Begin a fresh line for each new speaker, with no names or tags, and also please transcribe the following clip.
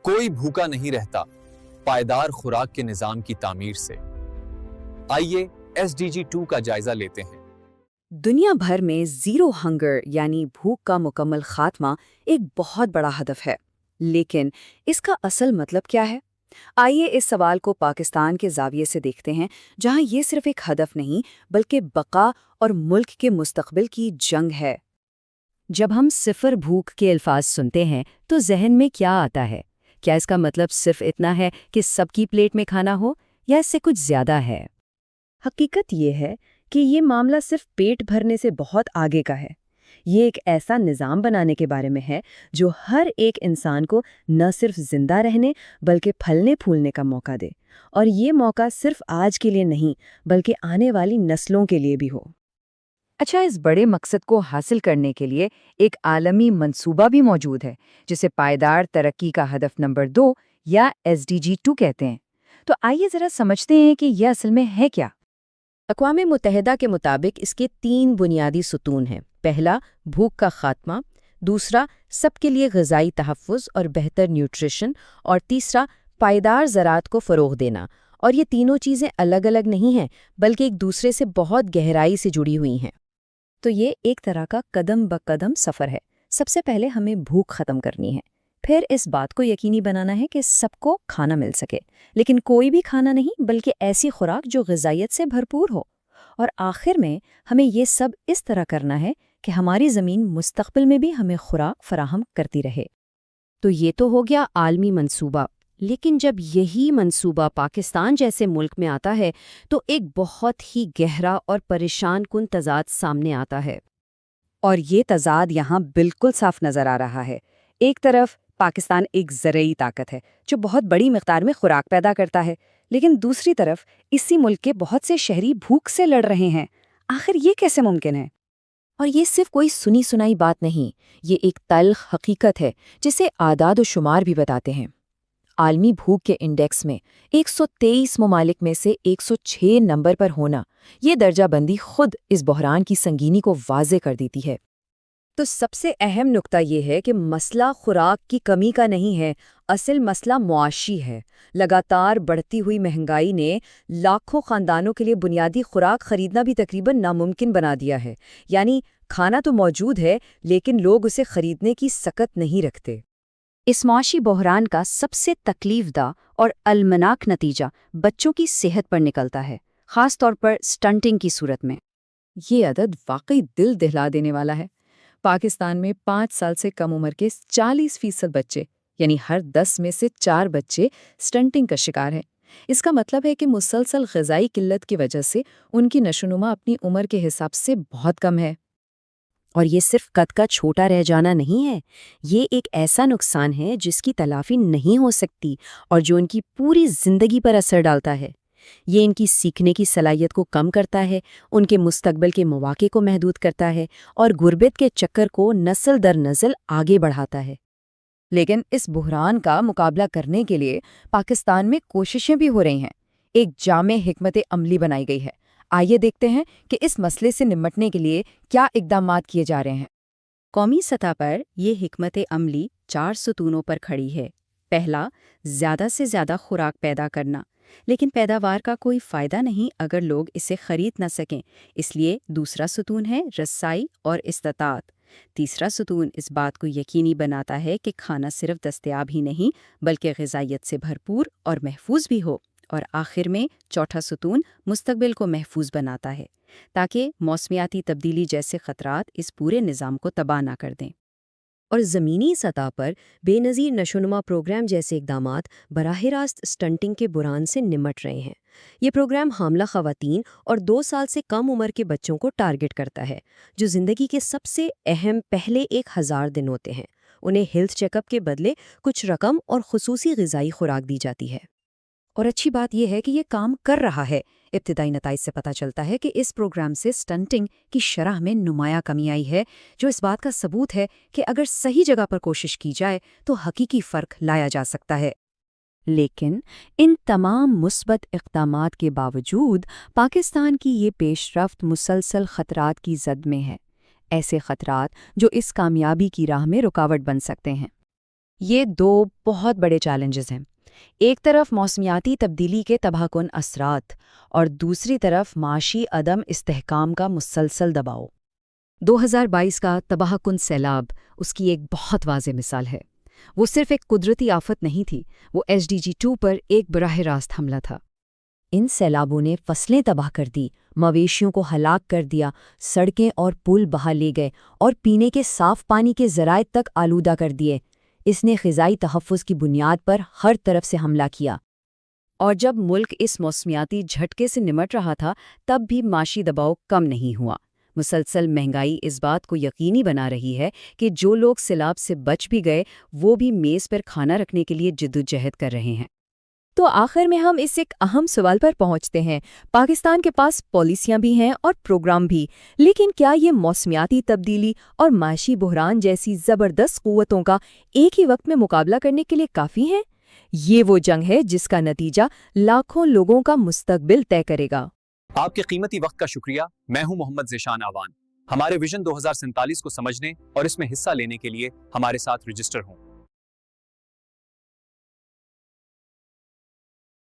کوئی بھوکا نہیں رہتا پائیدار خوراک کے نظام کی تعمیر سے۔ آئیے SDG 2 کا جائزہ لیتے ہیں۔
دنیا بھر میں زیرو ہنگر یعنی بھوک کا مکمل خاتمہ ایک بہت بڑا ہدف ہے، لیکن اس کا اصل مطلب کیا ہے؟ آئیے اس سوال کو پاکستان کے زاویے سے دیکھتے ہیں، جہاں یہ صرف ایک ہدف نہیں بلکہ بقا اور ملک کے مستقبل کی جنگ ہے۔
جب ہم صفر بھوک کے الفاظ سنتے ہیں تو ذہن میں کیا آتا ہے؟ کیا اس کا مطلب صرف اتنا ہے کہ سب کی پلیٹ میں کھانا ہو، یا اس سے کچھ زیادہ ہے؟
حقیقت یہ ہے کہ یہ معاملہ صرف پیٹ بھرنے سے بہت آگے کا ہے۔ یہ ایک ایسا نظام بنانے کے بارے میں ہے جو ہر ایک انسان کو نہ صرف زندہ رہنے بلکہ پھلنے پھولنے کا موقع دے، اور یہ موقع صرف آج کے لیے نہیں بلکہ آنے والی نسلوں کے لیے بھی ہو۔
اچھا، اس بڑے مقصد کو حاصل کرنے کے لیے ایک عالمی منصوبہ بھی موجود ہے جسے پائیدار ترقی کا ہدف نمبر 2 یا SDG 2 کہتے ہیں۔ تو آئیے ذرا سمجھتے ہیں کہ یہ اصل میں ہے کیا۔
اقوام متحدہ کے مطابق اس کے 3 بنیادی ستون ہیں۔ پہلا، بھوک کا خاتمہ، دوسرا، سب کے لیے غذائی تحفظ اور بہتر نیوٹریشن، اور تیسرا، پائیدار زراعت کو فروغ دینا۔ اور یہ تینوں چیزیں الگ الگ نہیں ہیں بلکہ ایک دوسرے سے بہت گہرائی سے جڑی ہوئی ہیں۔ تو یہ ایک طرح کا قدم بقدم سفر ہے۔ سب سے پہلے ہمیں بھوک ختم کرنی ہے، پھر اس بات کو یقینی بنانا ہے کہ سب کو کھانا مل سکے، لیکن کوئی بھی کھانا نہیں بلکہ ایسی خوراک جو غذائیت سے بھرپور ہو، اور آخر میں ہمیں یہ سب اس طرح کرنا ہے کہ ہماری زمین مستقبل میں بھی ہمیں خوراک فراہم کرتی رہے۔ تو یہ تو ہو گیا عالمی منصوبہ، لیکن جب یہی منصوبہ پاکستان جیسے ملک میں آتا ہے تو ایک بہت ہی گہرا اور پریشان کن تضاد سامنے آتا ہے۔ اور یہ تضاد یہاں بالکل صاف نظر آ رہا ہے۔ ایک طرف پاکستان ایک زرعی طاقت ہے جو بہت بڑی مقدار میں خوراک پیدا کرتا ہے، لیکن دوسری طرف اسی ملک کے بہت سے شہری بھوک سے لڑ رہے ہیں۔ آخر یہ کیسے ممکن ہے؟ اور یہ صرف کوئی سنی سنائی بات نہیں، یہ ایک تلخ حقیقت ہے جسے اعداد و شمار بھی بتاتے ہیں۔ عالمی بھوک کے انڈیکس میں 123 ممالک میں سے 106 نمبر پر ہونا، یہ درجہ بندی خود اس بحران کی سنگینی کو واضح کر دیتی ہے۔ تو سب سے اہم نقطہ یہ ہے کہ مسئلہ خوراک کی کمی کا نہیں ہے، اصل مسئلہ معاشی ہے۔ لگاتار بڑھتی ہوئی مہنگائی نے لاکھوں خاندانوں کے لیے بنیادی خوراک خریدنا بھی تقریباً ناممکن بنا دیا ہے۔ یعنی کھانا تو موجود ہے لیکن لوگ اسے خریدنے کی سکت نہیں رکھتے۔ اس معاشی بحران کا سب سے تکلیف دہ اور المناک نتیجہ بچوں کی صحت پر نکلتا ہے، خاص طور پر سٹنٹنگ کی صورت میں۔ یہ عدد واقعی دل دہلا دینے والا ہے۔ پاکستان میں 5 سال سے کم عمر کے 40% بچے، یعنی ہر 10 میں سے 4 بچے سٹنٹنگ کا شکار ہیں۔ اس کا مطلب ہے کہ مسلسل غذائی قلت کی وجہ سے ان کی نشوونما اپنی عمر کے حساب سے بہت کم ہے۔ اور یہ صرف قد کا چھوٹا رہ جانا نہیں ہے، یہ ایک ایسا نقصان ہے جس کی تلافی نہیں ہو سکتی اور جو ان کی پوری زندگی پر اثر ڈالتا ہے۔ یہ ان کی سیکھنے کی صلاحیت کو کم کرتا ہے، ان کے مستقبل کے مواقع کو محدود کرتا ہے اور غربت کے چکر کو نسل در نسل آگے بڑھاتا ہے۔ لیکن اس بحران کا مقابلہ کرنے کے لیے پاکستان میں کوششیں بھی ہو رہی ہیں۔ ایک جامع حکمت عملی بنائی گئی ہے۔ آئیے دیکھتے ہیں کہ اس مسئلے سے نمٹنے کے لیے کیا اقدامات کیے جا رہے ہیں۔ قومی سطح پر یہ حکمت عملی 4 ستونوں پر کھڑی ہے۔ پہلا، زیادہ سے زیادہ خوراک پیدا کرنا، لیکن پیداوار کا کوئی فائدہ نہیں اگر لوگ اسے خرید نہ سکیں، اس لیے دوسرا ستون ہے رسائی اور استطاعت۔ تیسرا ستون اس بات کو یقینی بناتا ہے کہ کھانا صرف دستیاب ہی نہیں بلکہ غذائیت سے بھرپور اور محفوظ بھی ہو۔ اور آخر میں چوتھا ستون مستقبل کو محفوظ بناتا ہے تاکہ موسمیاتی تبدیلی جیسے خطرات اس پورے نظام کو تباہ نہ کر دیں۔ اور زمینی سطح پر بے نظیر نشوونما پروگرام جیسے اقدامات براہ راست سٹنٹنگ کے بحران سے نمٹ رہے ہیں۔ یہ پروگرام حاملہ خواتین اور 2 سال سے کم عمر کے بچوں کو ٹارگٹ کرتا ہے، جو زندگی کے سب سے اہم پہلے 1000 دن ہوتے ہیں۔ انہیں ہیلتھ چیک اپ کے بدلے کچھ رقم اور خصوصی غذائی خوراک دی جاتی ہے۔ اور اچھی بات یہ ہے کہ یہ کام کر رہا ہے۔ ابتدائی نتائج سے پتہ چلتا ہے کہ اس پروگرام سے سٹنٹنگ کی شرح میں نمایاں کمی آئی ہے، جو اس بات کا ثبوت ہے کہ اگر صحیح جگہ پر کوشش کی جائے تو حقیقی فرق لایا جا سکتا ہے۔ لیکن ان تمام مثبت اقدامات کے باوجود پاکستان کی یہ پیش رفت مسلسل خطرات کی زد میں ہے، ایسے خطرات جو اس کامیابی کی راہ میں رکاوٹ بن سکتے ہیں۔ یہ دو بہت بڑے چیلنجز ہیں، ایک طرف موسمیاتی تبدیلی کے تباہ کن اثرات اور دوسری طرف معاشی عدم استحکام کا مسلسل دباؤ۔ 2022 کا تباہ کن سیلاب اس کی ایک بہت واضح مثال ہے۔ وہ صرف ایک قدرتی آفت نہیں تھی، وہ SDG 2 پر ایک براہ راست حملہ تھا۔
ان سیلابوں نے فصلیں تباہ کر دی، مویشیوں کو ہلاک کر دیا، سڑکیں اور پل بہا لے گئے اور پینے کے صاف پانی کے ذرائع تک آلودہ کر دیے۔ اس نے غذائی تحفظ کی بنیاد پر ہر طرف سے حملہ کیا۔
اور جب ملک اس موسمیاتی جھٹکے سے نمٹ رہا تھا تب بھی معاشی دباؤ کم نہیں ہوا۔ مسلسل مہنگائی اس بات کو یقینی بنا رہی ہے کہ جو لوگ سیلاب سے بچ بھی گئے وہ بھی میز پر کھانا رکھنے کے لیے جدوجہد کر رہے ہیں۔ تو آخر میں ہم اس ایک اہم سوال پر پہنچتے ہیں، پاکستان کے پاس پالیسیاں بھی ہیں اور پروگرام بھی، لیکن کیا یہ موسمیاتی تبدیلی اور معاشی بحران جیسی زبردست قوتوں کا ایک ہی وقت میں مقابلہ کرنے کے لیے کافی ہیں؟ یہ وہ جنگ ہے جس کا نتیجہ لاکھوں لوگوں کا مستقبل طے کرے گا۔
آپ کے قیمتی وقت کا شکریہ۔ میں ہوں محمد ذیشان آوان۔ ہمارے ویژن 2047 کو سمجھنے اور اس میں حصہ لینے کے لیے ہمارے ساتھ رجسٹر ہوں۔